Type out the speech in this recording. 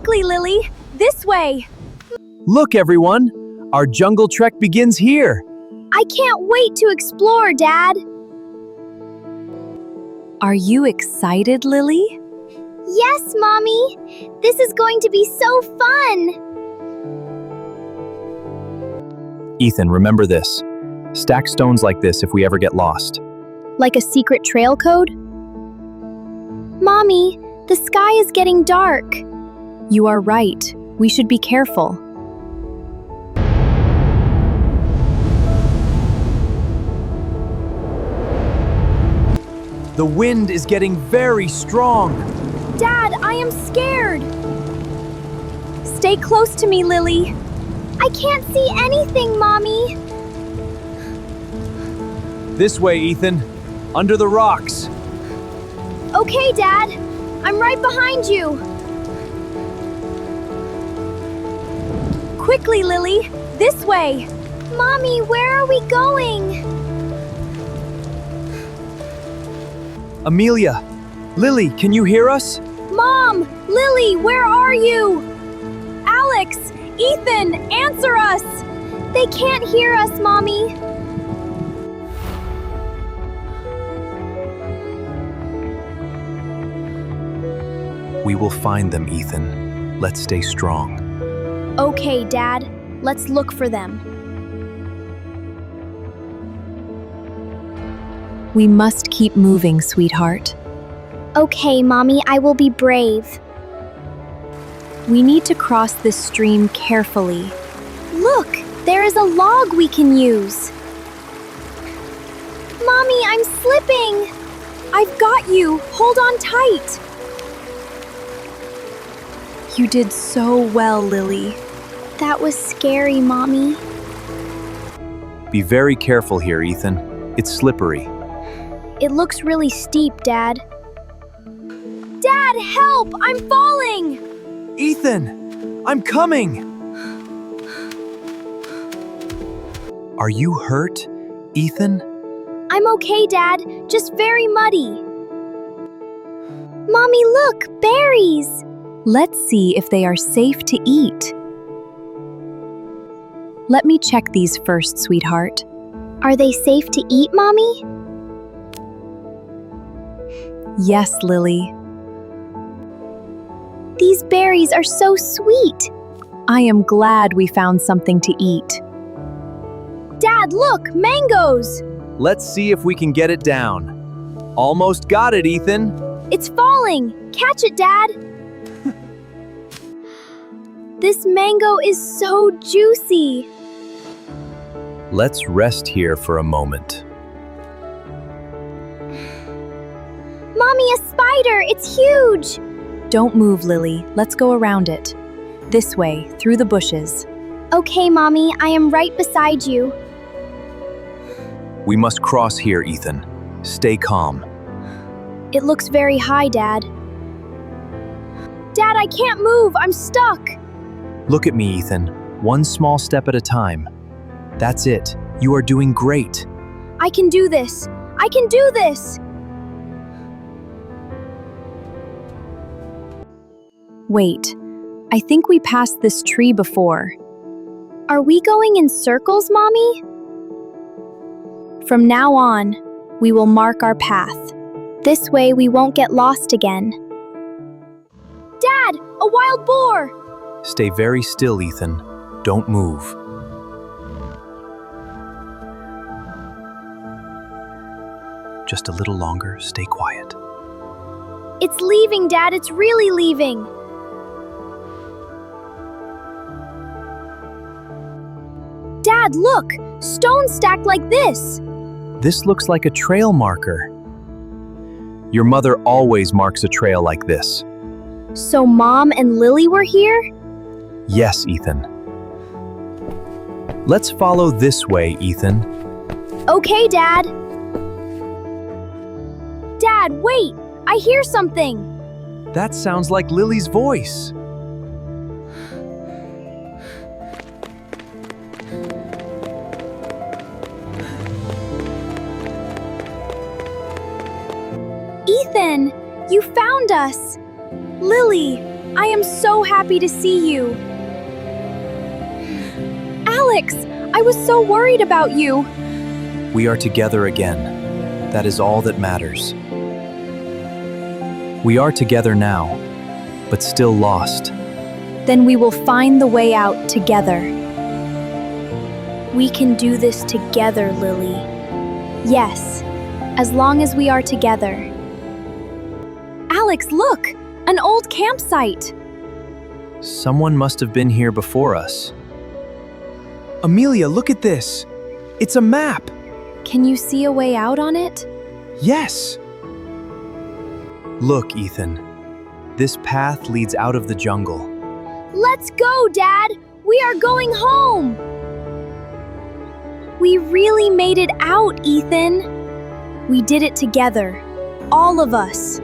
Quickly, Lily! This way! Look, everyone! Our jungle trek begins here! I can't wait to explore, Dad! Are you excited, Lily? Yes, Mommy! This is going to be so fun! Ethan, remember this. Stack stones like this if we ever get lost. Like a secret trail code? Mommy, the sky is getting dark. You are right. We should be careful. The wind is getting very strong. Dad, I am scared. Stay close to me, Lily. I can't see anything, Mommy. This way, Ethan. Under the rocks. Okay, Dad. I'm right behind you. Quickly, Lily. This way. Mommy, where are we going? Amelia, Lily, can you hear us? Mom! Lily, where are you? Alex! Ethan, answer us! They can't hear us, Mommy. We will find them, Ethan. Let's stay strong. Okay, Dad. Let's look for them. We must keep moving, sweetheart. Okay, Mommy, I will be brave. We need to cross this stream carefully. Look, there is a log we can use. Mommy, I'm slipping. I've got you. Hold on tight. You did so well, Lily. That was scary, Mommy. Be very careful here, Ethan. It's slippery. It looks really steep, Dad. Dad, help! I'm falling! Ethan! I'm coming! Are you hurt, Ethan? I'm okay, Dad. Just very muddy. Mommy, look! Berries! Let's see if they are safe to eat. Let me check these first, sweetheart. Are they safe to eat, Mommy? Yes, Lily. These berries are so sweet. I am glad we found something to eat. Dad, look! Mangoes! Let's see if we can get it down. Almost got it, Ethan. It's falling! Catch it, Dad! This mango is so juicy. Let's rest here for a moment. Mommy, a spider! It's huge! Don't move, Lily. Let's go around it. This way, through the bushes. Okay, Mommy, I am right beside you. We must cross here, Ethan. Stay calm. It looks very high, Dad. Dad, I can't move! I'm stuck! Look at me, Ethan. One small step at a time. That's it. You are doing great. I can do this! I can do this! Wait, I think we passed this tree before. Are we going in circles, Mommy? From now on, we will mark our path. This way we won't get lost again. Dad, a wild boar! Stay very still, Ethan. Don't move. Just a little longer. Stay quiet. It's leaving, Dad. It's really leaving. Dad, look! Stones stacked like this! This looks like a trail marker. Your mother always marks a trail like this. So Mom and Lily were here? Yes, Ethan. Let's follow this way, Ethan. Okay, Dad. Dad, wait! I hear something! That sounds like Lily's voice. Ethan, you found us! Lily, I am so happy to see you. Alex, I was so worried about you. We are together again. That is all that matters. We are together now, but still lost. Then we will find the way out together. We can do this together, Lily. Yes, as long as we are together. Alex, look! An old campsite! Someone must have been here before us. Amelia, look at this. It's a map. Can you see a way out on it? Yes. Look, Ethan. This path leads out of the jungle. Let's go, Dad! We are going home! We really made it out, Ethan. We did it together. All of us.